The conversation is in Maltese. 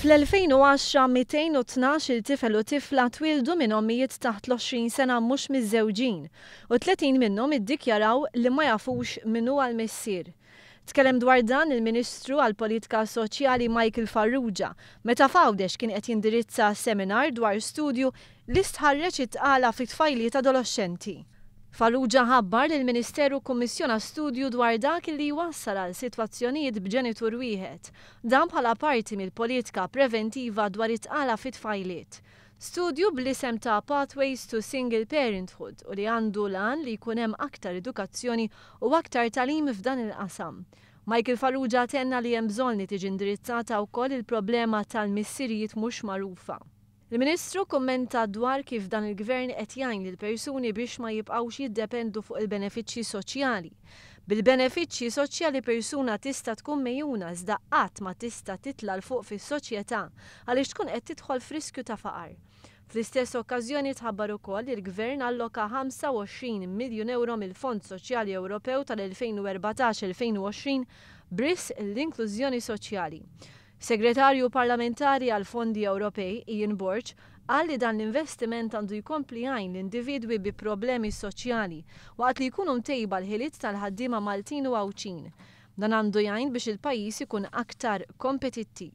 Fl-2010 212 tifel u tifla twildu minn ommijiet taħt l-20 sena mhux miżżewġin u 30 minnhom iddikjaraw li ma jafux min huwa l-missier. Tkellem dwar dan il-Ministru għall-Politika Soċjali Michael Farrugia meta f'Għawdex kien qed jindirizza seminar dwar studju li stħarreġ it-tqala fit-tfajliet adolescenti. Farrugia ħabbar li l-Ministeru kummissjona studju dwar dak li jwassal għal sitwazzjonijiet b'ġenitur wieħed, dan bħala parti mill-politika preventiva dwar it-tqala fit-tfajliet. Studju bl-isem ta' Pathways to Single Parenthood u li għandu lan li jkun hemm aktar edukazzjoni u aktar tagħlim f'dan il-qasam. Michael Farrugia tenna li hemm bżonn li tiġi indirizzata wkoll il-problema tal-missirijiet mhux magħrufa. Il-Ministru kummenta dwar kif dan il-Gvern qed jgħin lill-persuni biex ma jibqgħux jiddependu fuq il-benefiċċji soċjali. Bil-benefiċċji soċjali persuna tista' tkun mejjuna iżda qatt ma tista' titla' l fuq fis-soċjetà għaliex tkun qed tidħol f'riskju ta' faqar. Fl-istess okkażjoni tħabbar ukoll li l-Gvern alloka 25 miljun euro mill-Fond Soċjali Ewropew tal-2014-2020 bris l-inklużjoni soċjali. Segretarju parlamentari għal fondi Ewropej Ian Borch qal li dan l-investiment għandu jkompli għajn l-individwi bi problemi soċjali waqt li jkunu mtejba l-ħiliet tal-ħaddiema Maltin u Għawċin. Dan għandu jgħin biex il-pajjiż ikun aktar kompetittiv.